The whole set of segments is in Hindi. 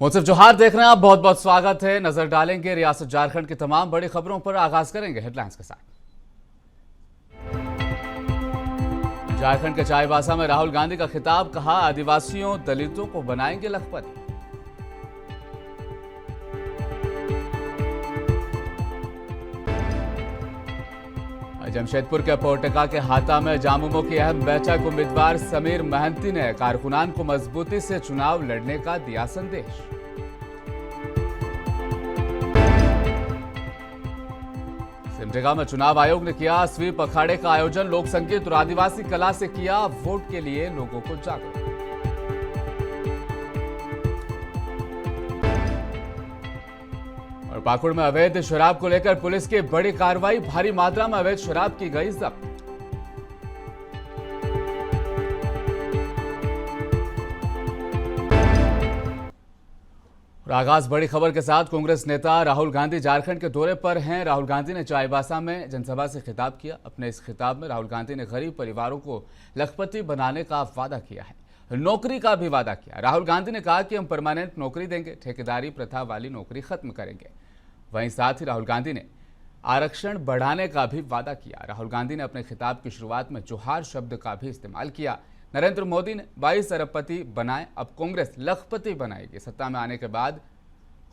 मुझसे जोहार देख रहे हैं आप, बहुत बहुत स्वागत है। नजर डालेंगे रियासत झारखंड की तमाम बड़ी खबरों पर। आगाज करेंगे हेडलाइंस के साथ। झारखंड के चाईबासा में राहुल गांधी का खिताब, कहा आदिवासियों दलितों को बनाएंगे लखपति। जमशेदपुर के पोर्टका के हाता में जामुमो की अहम बैठक, उम्मीदवार समीर महंती ने कारकुनान को मजबूती से चुनाव लड़ने का दिया संदेश। सिमडेगा में चुनाव आयोग ने किया स्वीप अखाड़े का आयोजन, लोक संगीत और आदिवासी कला से किया वोट के लिए लोगों को जागरूक। और पाकुड़ में अवैध शराब को लेकर पुलिस की बड़ी कार्रवाई, भारी मात्रा में अवैध शराब की गई जब्त। और आगाज बड़ी खबर के साथ। कांग्रेस नेता राहुल गांधी झारखंड के दौरे पर हैं। राहुल गांधी ने चाईबासा में जनसभा से खिताब किया। अपने इस खिताब में राहुल गांधी ने गरीब परिवारों को लखपति बनाने का वादा किया है, नौकरी का भी वादा किया। राहुल गांधी ने कहा कि हम परमानेंट नौकरी देंगे, ठेकेदारी प्रथा वाली नौकरी खत्म करेंगे। वहीं साथ ही राहुल गांधी ने आरक्षण बढ़ाने का भी वादा किया। राहुल गांधी ने अपने खिताब की शुरुआत में जोहार शब्द का भी इस्तेमाल किया। नरेंद्र मोदी ने 22 अरबपति बनाए, अब कांग्रेस लखपति बनाएगी। सत्ता में आने के बाद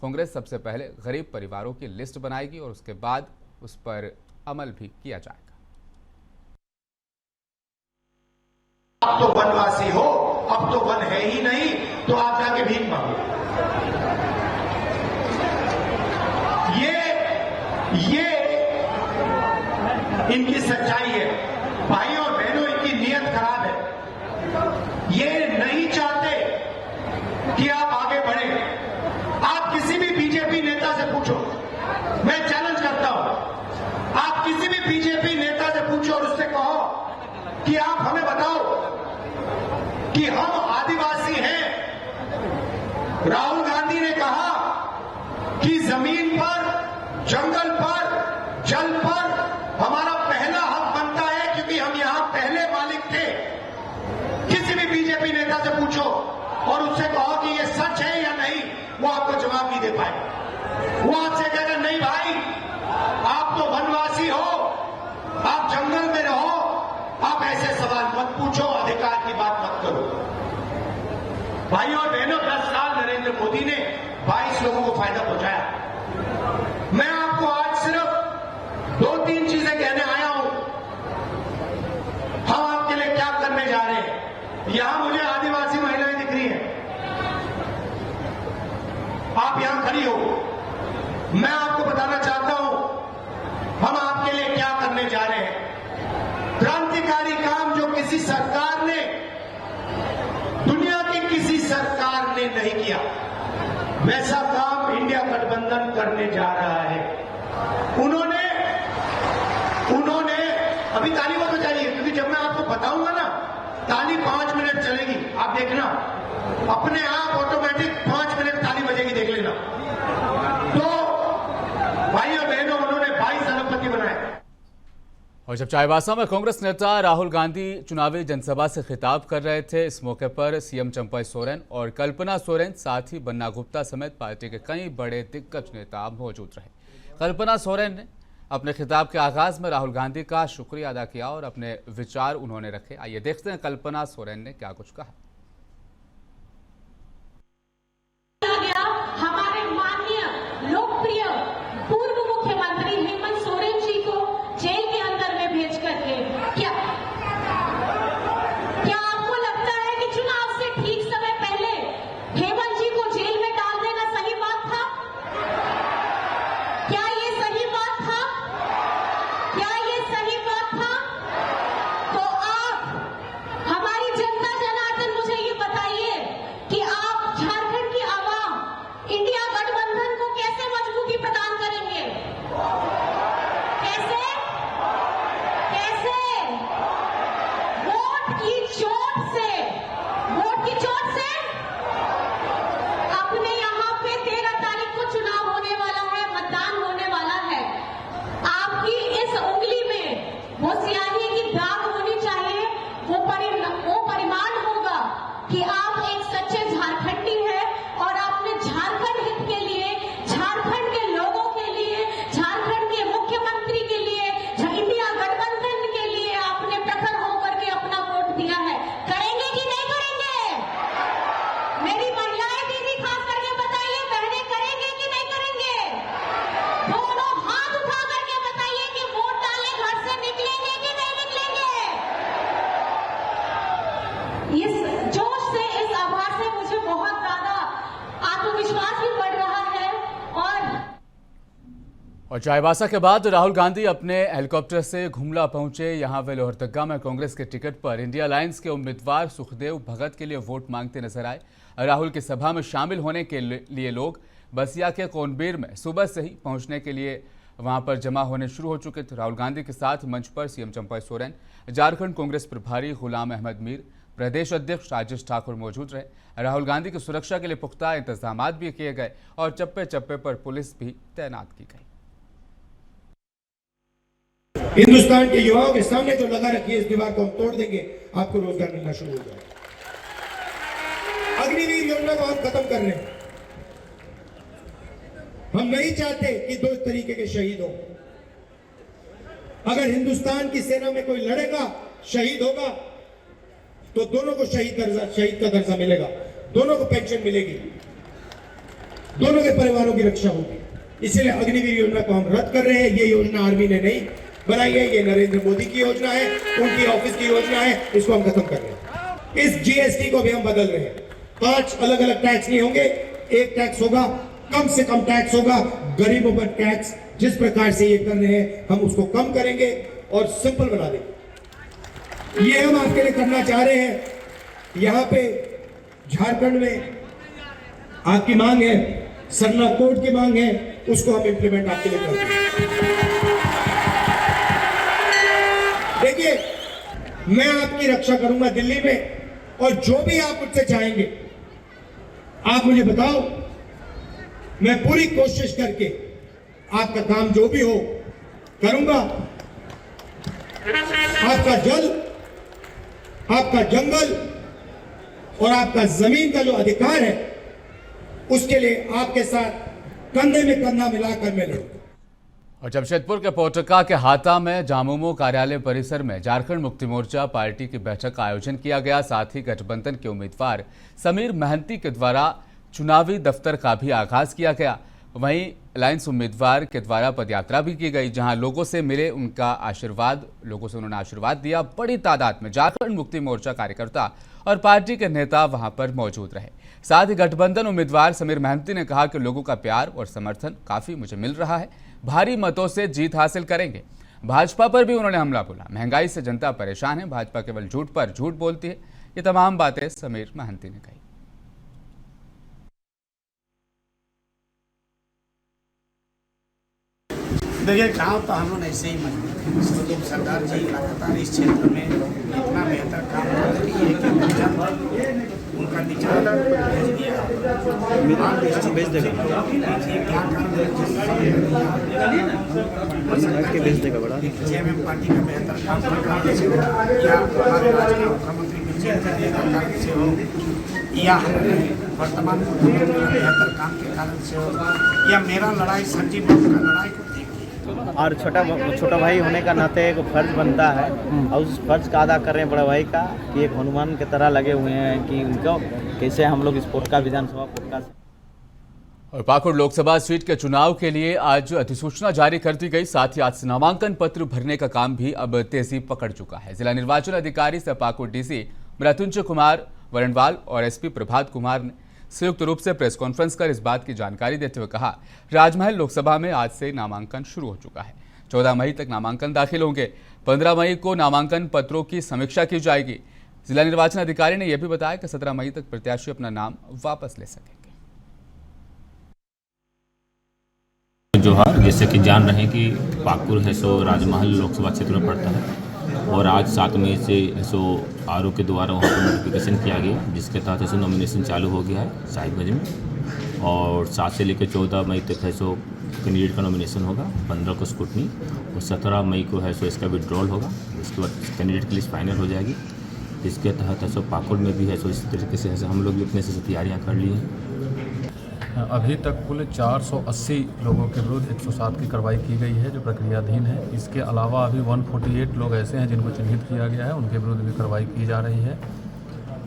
कांग्रेस सबसे पहले गरीब परिवारों की लिस्ट बनाएगी और उसके बाद उस पर अमल भी किया जाएगा। आप तो वनवासी हो, अब तो वन है ही नहीं, तो आप जाके भीख मांगो। ये इनकी सच्चाई है। भाई और बहनों, इनकी नीयत खराब है। ये नहीं चाहते कि आप आगे बढ़े। आप किसी भी बीजेपी नेता से पूछो, मैं चैलेंज करता हूं, आप किसी भी बीजेपी नेता से पूछो और उससे कहो कि आप हमें बताओ कि हम आदिवासी हैं। राहुल गांधी ने कहा कि जमीन पर, जंगल पर, जल पर हमारा पहला हक बनता है, क्योंकि हम यहां पहले मालिक थे। किसी भी बीजेपी नेता से पूछो और उससे कहो कि ये सच है या नहीं, वो आपको जवाब नहीं दे पाए। वो आपसे कहेगा नहीं भाई, आप तो वनवासी हो, आप जंगल में रहो, आप ऐसे सवाल मत पूछो, अधिकार की बात मत करो। भाइयों और बहनों, 10 साल नरेंद्र मोदी ने 22 लोगों को फायदा पहुंचाया। मैं आपको आज सिर्फ 2-3 चीजें कहने आया हूं। हम आपके लिए क्या करने जा रहे हैं। यहां मुझे आदिवासी महिलाएं दिख रही हैं, आप यहां खड़ी हो। मैं आपको बताना चाहता हूं हम आपके लिए क्या करने जा रहे हैं। क्रांतिकारी काम जो किसी सरकार ने, दुनिया की किसी सरकार ने नहीं किया, वैसा काम इंडिया गठबंधन करने जा रहा है। उन्होंने अभी ताली मत बजाइए, क्योंकि जब मैं आपको बताऊंगा ना, ताली 5 मिनट चलेगी, आप देखना, अपने आप ऑटोमेटिक 5 मिनट ताली बजेगी, देख लेना। तो भाइयों बहनों, उन्होंने 22 अरबपति बनाए। और जब चाईबासा में कांग्रेस नेता राहुल गांधी चुनावी जनसभा से खिताब कर रहे थे, इस मौके पर सीएम चंपई सोरेन और कल्पना सोरेन, साथ ही बन्ना गुप्ता समेत पार्टी के कई बड़े दिग्गज नेता मौजूद रहे। कल्पना सोरेन ने अपने खिताब के आगाज में राहुल गांधी का शुक्रिया अदा किया और अपने विचार उन्होंने रखे। आइए देखते हैं कल्पना सोरेन ने क्या कुछ कहा। हमारे माननीय लोकप्रिय पूर्व मुख्यमंत्री हेमंत सोरेन जी को जेल के अंदर में भेज करके क्या आपको लगता है कि चुनाव से ठीक समय पहले हेमंत जी को जेल में डाल देना सही बात था? क्या ये सही बात था? क्या ये सही बात था? तो आप, हमारी जनता जनार्दन, मुझे विश्वास भी बढ़ रहा है। और चाईबासा के बाद राहुल गांधी अपने हेलीकॉप्टर से गुमला पहुंचे। यहां वे लोहरदगा में कांग्रेस के टिकट पर इंडिया अलायंस के उम्मीदवार सुखदेव भगत के लिए वोट मांगते नजर आए। राहुल की सभा में शामिल होने के लिए लोग बसिया के कोनबीर में सुबह से ही पहुंचने के लिए वहां पर जमा होने शुरू हो चुके थे। राहुल गांधी के साथ मंच पर सीएम चंपा सोरेन, झारखंड कांग्रेस प्रभारी गुलाम अहमद मीर, प्रदेश अध्यक्ष राजेश ठाकुर मौजूद रहे। राहुल गांधी की सुरक्षा के लिए पुख्ता इंतजाम भी किए गए और चप्पे चप्पे पर पुलिस भी तैनात की गई। हिंदुस्तान के युवाओं के सामने जो लगा रखी है, इस दीवार को हम तोड़ देंगे, आपको रोजगार मिलना शुरू हो जाएगा। अग्निवीर योजना को हम खत्म कर रहे हैं। हम नहीं चाहते कि दो तरीके के शहीद हो। अगर हिंदुस्तान की सेना में कोई लड़ेगा, शहीद होगा, तो दोनों को शहीद का दर्जा मिलेगा, दोनों को पेंशन मिलेगी, दोनों के परिवारों की रक्षा होगी। इसलिए अग्निवीर योजना को हम रद्द कर रहे हैं। ये योजना आर्मी ने नहीं बनाई है, ये नरेंद्र मोदी की योजना है, उनकी ऑफिस की योजना है। इसको हम खत्म कर रहे हैं। इस जीएसटी को भी हम बदल रहे हैं। 5 अलग अलग टैक्स नहीं होंगे, एक टैक्स होगा, कम से कम टैक्स होगा। गरीबों पर टैक्स जिस प्रकार से ये कर रहे हैं, हम उसको कम करेंगे और सिंपल बना देंगे। ये हम आपके लिए करना चाह रहे हैं। यहां पे झारखंड में आपकी मांग है, सरना कोड की मांग है, उसको हम इंप्लीमेंट आपके लिए कर रहे हैं। देखिए, मैं आपकी रक्षा करूंगा दिल्ली में, और जो भी आप मुझसे चाहेंगे आप मुझे बताओ। मैं पूरी कोशिश करके आपका काम जो भी हो करूंगा। आपका जल, आपका जंगल और आपका जमीन का जो अधिकार है, उसके लिए आपके साथ कंधे में कंधा मिलाकर मैं लड़ूंगा। और जमशेदपुर के पोटका के हाता में जामुमो कार्यालय परिसर में झारखंड मुक्ति मोर्चा पार्टी की बैठक का आयोजन किया गया। साथ ही गठबंधन के उम्मीदवार समीर महंती के द्वारा चुनावी दफ्तर का भी आगाज किया गया। वहीं अलायंस उम्मीदवार के द्वारा पदयात्रा भी की गई, जहां लोगों से उन्होंने आशीर्वाद दिया। बड़ी तादाद में झारखंड मुक्ति मोर्चा कार्यकर्ता और पार्टी के नेता वहां पर मौजूद रहे। साथ ही गठबंधन उम्मीदवार समीर महंती ने कहा कि लोगों का प्यार और समर्थन काफी मुझे मिल रहा है, भारी मतों से जीत हासिल करेंगे। भाजपा पर भी उन्होंने हमला बोला। महंगाई से जनता परेशान है, भाजपा केवल झूठ पर झूठ बोलती है। ये तमाम बातें समीर महंती ने कही। देखिए, गाँव तो हम लोग ऐसे ही मजबूत हैं। सरदार जी लगातार इस क्षेत्र में इतना बेहतर काम कर रही है कि उनका विचार भेज दिया, भेज देगा, भेज देगा बड़ा जेएमएम पार्टी का बेहतर काम करने से हो, या हमारे राज्य के मुख्यमंत्री को चेंज करने का कारण से हो, या वर्तमान मुख्यमंत्री का बेहतर काम के कारण से हो, या मेरा लड़ाई संजीव बाबू का लड़ाई को और छोटा भाई होने का नाते एक फर्ज बनता है, और उस फर्ज का अदा कर रहे हैं बड़े भाई का, कि एक हनुमान की तरह लगे हुए हैं कि उनको कैसे हम लोग इस पोटका विधानसभा पोटका से। और पाकुड़ लोकसभा सीट के चुनाव के लिए आज अधिसूचना जारी कर दी गई। साथ ही आज से नामांकन पत्र भरने का काम भी अब तेजी पकड़ चुका है। जिला निर्वाचन अधिकारी सह पाकुड़ डीसी मृत्युंजय कुमार वरणवाल और एसपी प्रभात कुमार ने संयुक्त रूप से प्रेस कॉन्फ्रेंस कर इस बात की जानकारी देते हुए कहा, राजमहल लोकसभा में आज से नामांकन शुरू हो चुका है। 14 मई तक नामांकन दाखिल होंगे। 15 मई को नामांकन पत्रों की समीक्षा की जाएगी। जिला निर्वाचन अधिकारी ने यह भी बताया कि 17 मई तक प्रत्याशी अपना नाम वापस ले सकेंगे। जोहार, जैसे कि जान रहे हैं कि पाकुड़ है सो राजमहल लोकसभा क्षेत्र में पड़ता है, और आज 7 मई से सो आरओ के द्वारा वहाँ पर नोटिफिकेशन किया गया, जिसके तहत ऐसे नॉमिनेशन चालू हो गया है साहिबगंज में। और 7 से लेकर 14 मई तक है सो कैंडिडेट का नॉमिनेशन होगा, 15 को स्क्रूटनी, और 17 मई को है सो इसका विड्रॉल होगा। उसके बाद कैंडिडेट की लिस्ट फाइनल हो जाएगी। इसके तहत ऐसा पाकुड़ में भी है सो इस तरीके से ऐसे हम लोग भी अपने से तैयारियाँ कर ली हैं। अभी तक कुल 480 लोगों के विरुद्ध 107 की कार्रवाई की गई है, जो प्रक्रियाधीन है। इसके अलावा अभी 148 लोग ऐसे हैं जिनको चिन्हित किया गया है, उनके विरुद्ध भी कार्रवाई की जा रही है।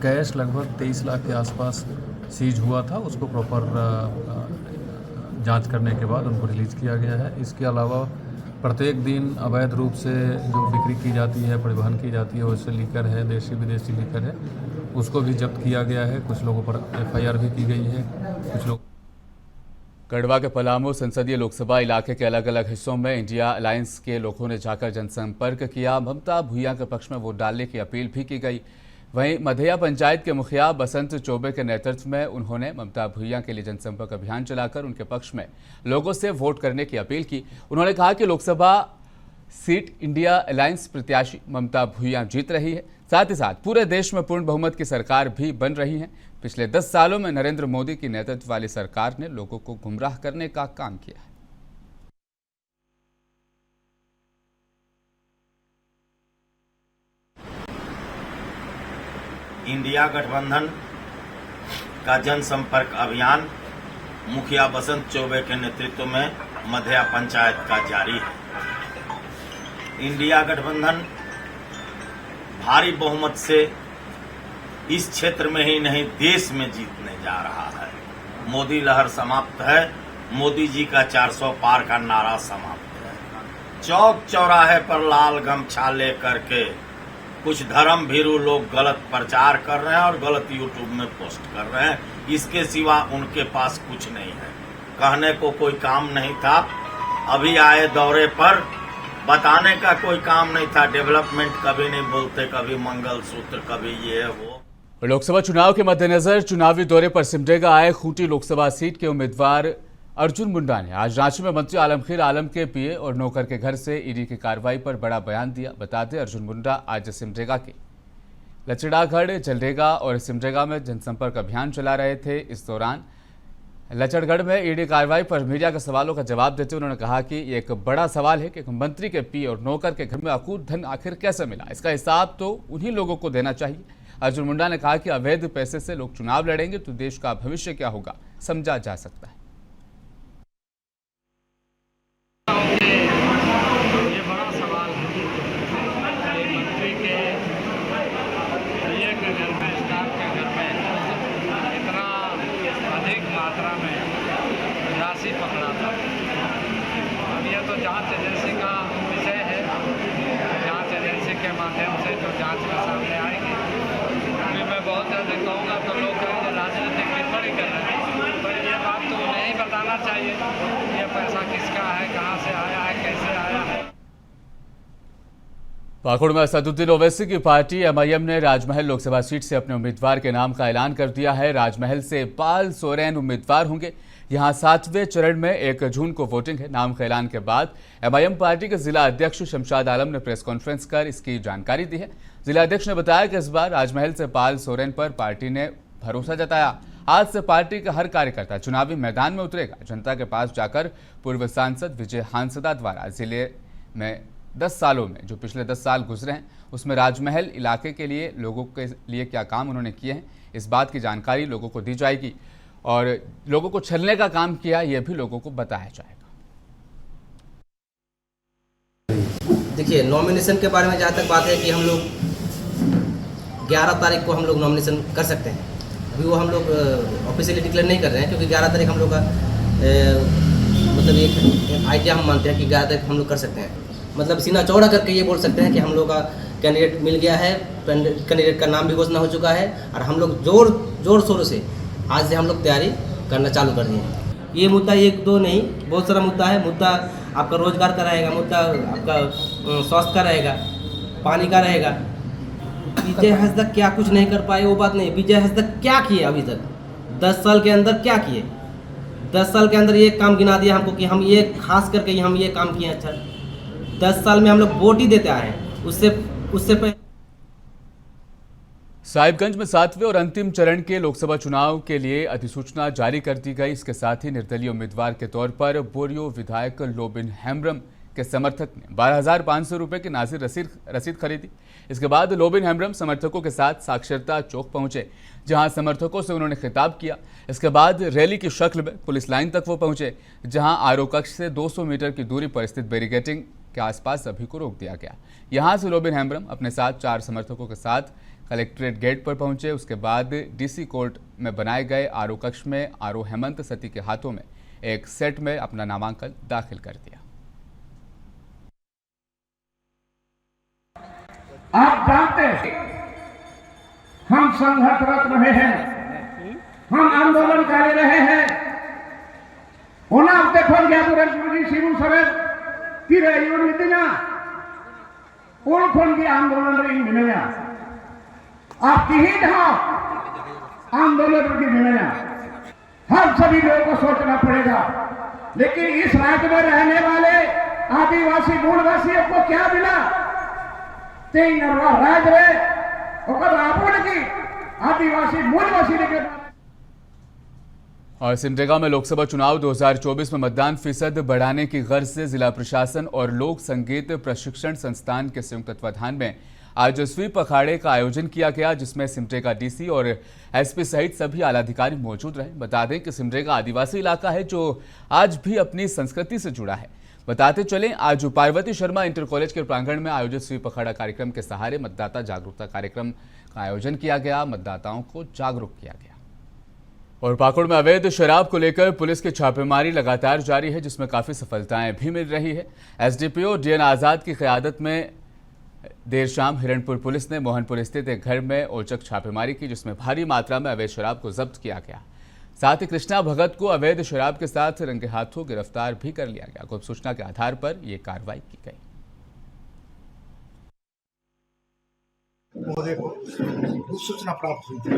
कैश लगभग 23 लाख के आसपास सीज हुआ था, उसको प्रॉपर जांच करने के बाद उनको रिलीज़ किया गया है। इसके अलावा प्रत्येक दिन अवैध रूप से जो बिक्री की जाती है, परिवहन की जाती है, उससे लीकर है, देशी विदेशी लीकर है, उसको भी जब्त किया गया है। कुछ लोगों पर FIR भी की गई है। कुछ लोग गढ़वा के पलामू संसदीय लोकसभा इलाके के अलग अलग हिस्सों में इंडिया अलायंस के लोगों ने जाकर जनसंपर्क किया। ममता भूया के पक्ष में वोट डालने की अपील भी की गई। वहीं मधेया पंचायत के मुखिया बसंत चौबे के नेतृत्व में उन्होंने ममता भूया के लिए जनसंपर्क अभियान चलाकर उनके पक्ष में लोगों से वोट करने की अपील की। उन्होंने कहा कि लोकसभा सीट इंडिया अलायंस प्रत्याशी ममता भूया जीत रही है। साथ ही साथ पूरे देश में पूर्ण बहुमत की सरकार भी बन रही है। पिछले 10 सालों में नरेंद्र मोदी की नेतृत्व वाली सरकार ने लोगों को गुमराह करने का काम किया है। इंडिया गठबंधन का जनसंपर्क अभियान मुखिया बसंत चौबे के नेतृत्व में मधेया पंचायत का जारी है। इंडिया गठबंधन भारी बहुमत से इस क्षेत्र में ही नहीं देश में जीतने जा रहा है। मोदी लहर समाप्त है। मोदी जी का 400 पार का नारा समाप्त है। चौक चौराहे पर लाल गमछा लेकर के कुछ धर्म भीरू लोग गलत प्रचार कर रहे हैं और गलत यूट्यूब में पोस्ट कर रहे हैं। इसके सिवा उनके पास कुछ नहीं है। कहने को कोई काम नहीं था। अभी आए दौरे पर बताने का कोई काम नहीं था। डेवलपमेंट कभी नहीं बोलते, कभी मंगलसूत्र, कभी ये है वो। लोकसभा चुनाव के मद्देनजर चुनावी दौरे पर सिमडेगा आए खूंटी लोकसभा सीट के उम्मीदवार अर्जुन मुंडा ने आज रांची में मंत्री आलमगीर आलम के पीए और नौकर के घर से ईडी की कार्रवाई पर बड़ा बयान दिया। बता दें, अर्जुन मुंडा आज सिमडेगा के लचड़ागढ़, जलडेगा और सिमडेगा में जनसंपर्क अभियान चला रहे थे। इस दौरान लचड़गढ़ में ईडी कार्रवाई पर मीडिया के सवालों का जवाब देते उन्होंने कहा कि ये एक बड़ा सवाल है कि मंत्री के पीए और नौकर के घर में अकूत धन आखिर कैसे मिला। इसका हिसाब तो उन्हीं लोगों को देना चाहिए। अर्जुन मुंडा ने कहा कि अवैध पैसे से लोग चुनाव लड़ेंगे तो देश का भविष्य क्या होगा समझा जा सकता है। ये बड़ा सवाल है। मंत्री के पीए के घर में, स्टाफ के घर में इतना अधिक मात्रा में राशि पकड़ा था। अब यह तो जांच एजेंसी का विषय है। जांच एजेंसी के माध्यम से जो जांच में सामने आएगी, अभी मैं बहुत ज्यादा कहूँगा तो लोग कहेंगे राजनीतिक टिप्पणी कर रहे हैं, पर यह बात तो नहीं बताना चाहिए। यह पैसा किसका है, कहाँ से आया है, कैसे आया है। पाकुड़ में असदुद्दीन ओवैसी की पार्टी एमआईएम ने राजमहल लोकसभा सीट से अपने उम्मीदवार के नाम का ऐलान कर दिया है। राजमहल से पाल सोरेन उम्मीदवार होंगे। यहां 7वें चरण में 1 जून को वोटिंग है। नाम का ऐलान के बाद एमआईएम पार्टी के जिला अध्यक्ष शमशाद आलम ने प्रेस कॉन्फ्रेंस कर इसकी जानकारी दी है। जिला अध्यक्ष ने बताया कि इस बार राजमहल से पाल सोरेन पर पार्टी ने भरोसा जताया। आज से पार्टी का हर कार्यकर्ता चुनावी मैदान में उतरेगा। जनता के पास जाकर पूर्व सांसद विजय हांसदा द्वारा जिले में 10 सालों में जो पिछले 10 साल गुजरे हैं उसमें राजमहल इलाके के लिए लोगों के लिए क्या काम उन्होंने किए हैं, इस बात की जानकारी लोगों को दी जाएगी और लोगों को छलने का काम किया यह भी लोगों को बताया जाएगा। देखिए, नॉमिनेशन के बारे में जहाँ तक बात है कि हम लोग 11 तारीख को हम लोग नॉमिनेशन कर सकते हैं। अभी वो हम लोग ऑफिशियली डिक्लेयर नहीं कर रहे हैं क्योंकि 11 तारीख हम लोग का मतलब एक आइडिया हम मानते हैं कि 11 तारीख हम लोग कर सकते हैं। मतलब सीना चौड़ा करके ये बोल सकते हैं कि हम लोग का कैंडिडेट मिल गया है, कैंडिडेट का नाम भी घोषणा हो चुका है और हम लोग जोर शोर से आज से हम लोग तैयारी करना चालू कर दिए हैं। ये मुद्दा एक दो नहीं, बहुत सारा मुद्दा है। मुद्दा आपका रोजगार का रहेगा, मुद्दा आपका स्वास्थ्य का रहेगा, पानी का रहेगा। विजय हंसदा क्या कुछ नहीं कर पाए वो बात नहीं। विजय हंसदा क्या किए अभी तक 10 साल के अंदर क्या किए? 10 साल के अंदर ये काम गिना दिया हमको कि हम ये खास करके हम ये काम किए। अच्छा, 10 साल में हम लोग वोट ही देते आए हैं। उससे पहले साहिबगंज में 7वें और अंतिम चरण के लोकसभा चुनाव के लिए अधिसूचना जारी कर दी गई। इसके साथ ही निर्दलीय उम्मीदवार के तौर पर बोरियो विधायक लोबिन हेम्ब्रम के समर्थक ने 12,500 रुपये की नाजिर रसीद खरीदी। इसके बाद लोबिन हेम्ब्रम समर्थकों के साथ साक्षरता चौक पहुंचे, जहां समर्थकों से उन्होंने खिताब किया। इसके बाद रैली की शक्ल में पुलिस लाइन तक वो पहुंचे, जहां आरओ कक्ष से 200 मीटर की दूरी पर स्थित बैरिकेडिंग के आसपास सभी को रोक दिया गया। यहां से लोबिन हेम्ब्रम अपने साथ 4 समर्थकों के साथ कलेक्ट्रेट गेट पर पहुंचे। उसके बाद डीसी कोर्ट में बनाए गए आरओ कक्ष में आरओ हेमंत सती के हाथों में एक सेट में अपना नामांकन दाखिल कर दिया। आप जानते हैं हम संघर्षरत रहे हैं, हम आंदोलन कर रहे हैं, खन गया बुरनपुर की सिरू सरेर की रही नीतिना उन खन के आंदोलन रही मिलना आप ही ढा आंदोलन की मिलना हम सभी लोगों को सोचना पड़ेगा। लेकिन इस राज्य में रहने वाले आदिवासी मूलवासियों को क्या मिला? 3 राज्य में और की आदिवासी मूलवासी ने और सिमडेगा में लोकसभा चुनाव 2024 में मतदान फीसद बढ़ाने की गर्ज से जिला प्रशासन और लोक संगीत प्रशिक्षण संस्थान के संयुक्त तत्वाधान में आज स्वीप अखाड़े का आयोजन किया गया, जिसमें सिमडेगा डीसी और एसपी सहित सभी आलाधिकारी मौजूद रहे। बता दें कि सिमडेगा आदिवासी इलाका है जो आज भी अपनी संस्कृति से जुड़ा है। बताते चलें, आज पार्वती शर्मा इंटर कॉलेज के प्रांगण में आयोजित स्वीप अखाड़ा कार्यक्रम के सहारे मतदाता जागरूकता कार्यक्रम का आयोजन किया गया, मतदाताओं को जागरूक किया गया। और पाकुड़ में अवैध शराब को लेकर पुलिस की छापेमारी लगातार जारी है, जिसमें काफी सफलताएं भी मिल रही है। एसडीपीओ डीएन आजाद की क़यादत में देर शाम हिरणपुर पुलिस ने मोहनपुर स्थित एक घर में औचक छापेमारी की, जिसमें भारी मात्रा में अवैध शराब को जब्त किया गया। साथ ही कृष्णा भगत को अवैध शराब के साथ रंगे हाथों गिरफ्तार भी कर लिया गया। गुप्त सूचना के आधार पर यह कार्रवाई की गई। महोदय को गुप्त सूचना प्राप्त हुई थी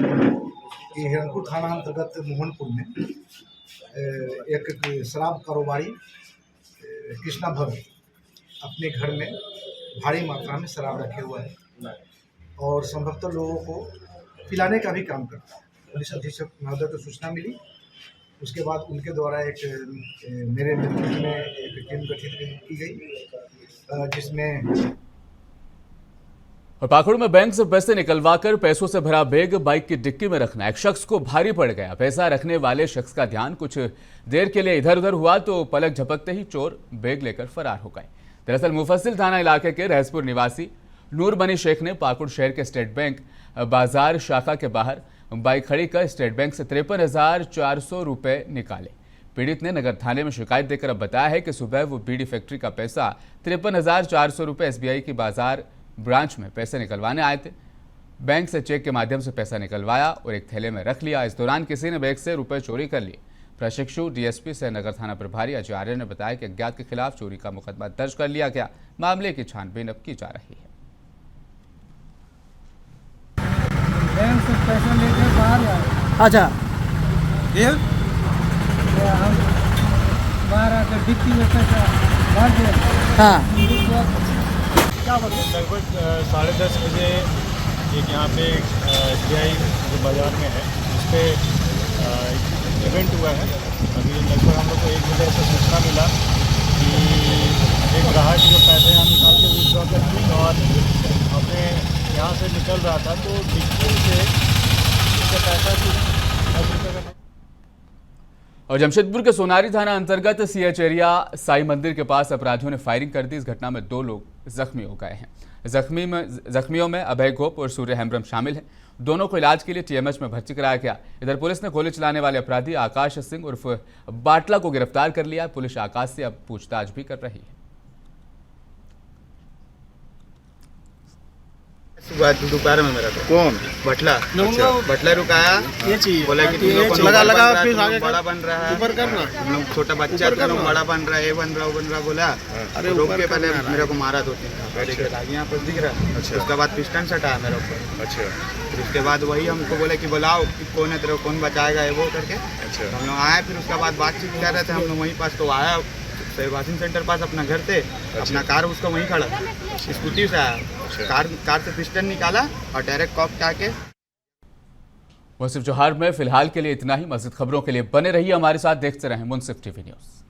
कि हिरणपुर थाना अंतर्गत मोहनपुर में एक शराब कारोबारी कृष्णा भगत अपने घर में भारी मात्रा में शराब रखे हुआ है और संभवतः लोगों को पिलाने का भी काम करता है। पुलिस अधीक्षक महोदय को सूचना मिली, उसके बाद उनके द्वारा एक मेरे नेतृत्व में एक टीम गठित की गई, जिसमें और पाकुड़ में बैंक से पैसे निकलवाकर पैसों से भरा बैग बाइक की डिक्की में रखना एक शख्स को भारी पड़ गया। पैसा रखने वाले शख्स का ध्यान कुछ देर के लिए इधर उधर हुआ तो पलक झपकते ही चोर बैग लेकर फरार हो गए। दरअसल मुफस्सिल थाना इलाके के रहसपुर निवासी नूर बनी शेख ने पाकुड़ शहर के स्टेट बैंक बाजार शाखा के बाहर बाइक खड़ी कर स्टेट बैंक से 53,400 रुपये निकाले। पीड़ित ने नगर थाने में शिकायत देकर अब बताया है कि सुबह वो बीड़ी फैक्ट्री का पैसा 53,400 रुपये एसबीआई की बाजार ब्रांच में पैसे निकलवाने आए थे। बैंक से चेक के माध्यम से पैसा निकलवाया और एक थैले में रख लिया। इस दौरान किसी ने बैग से रुपए चोरी कर लिए। प्रशिक्षु डीएसपी से नगर थाना प्रभारी अजय आर्य ने बताया कि अज्ञात के खिलाफ चोरी का मुकदमा दर्ज कर लिया गया। मामले की छानबीन अब की जा रही है। बैंक से पैसा लेकर बाहर आए। अच्छा, हम बाहर आकर डिक्की में पैसा भर दिया। हाँ, लगभग 10:30 बजे एक यहाँ पे एसबीआई जो बाज़ार में है उस पर इवेंट हुआ है। अभी लगभग हम लोग को 1 बजे ऐसा सूचना मिला कि एक ग्राहक जो पैसे यहाँ निकाल के विड्रॉ करती और अपने यहाँ से निकल रहा था तो डिक्की से उसका पैसा 10 रुपये का। और जमशेदपुर के सोनारी थाना अंतर्गत सीएच एरिया साई मंदिर के पास अपराधियों ने फायरिंग कर दी। इस घटना में 2 लोग जख्मी हो गए हैं। जख्मियों में अभय गोप और सूर्य हेम्ब्रम शामिल हैं। दोनों को इलाज के लिए टीएमएच में भर्ती कराया गया। इधर पुलिस ने गोली चलाने वाले अपराधी आकाश सिंह उर्फ बाटला को गिरफ्तार कर लिया। पुलिस आकाश से अब पूछताछ भी कर रही है। दोपहर में मेरा कौन बटला बटला रुकाया बोला कि बड़ा बन रहा है, छोटा बच्चा का बड़ा बन रहा है, ये बन रहा बोला। अरे रोक के पहले मेरे को मारा 2-3 यहाँ पर दिख रहा है। उसके बाद पिस्टन सटाया मेरे ऊपर। अच्छा, फिर उसके बाद वही हमको बोले कि बुलाओ कि कौन है तेरे को, कौन बचाएगा ये वो करके। हम लोग आए, फिर उसके बाद बातचीत कर रहे थे हम लोग वहीं पास। तो आया वाशिंग सेंटर पास अपना घर थे, अपना कार उसका वहीं खड़ा था, स्कूटी से आया, कार से पिस्टन निकाला और डायरेक्ट कॉक आके। मुंसिफ जोहार में फिलहाल के लिए इतना ही। मज़ीद खबरों के लिए बने रहिए हमारे साथ, देखते रहें मुंसिफ टीवी न्यूज़।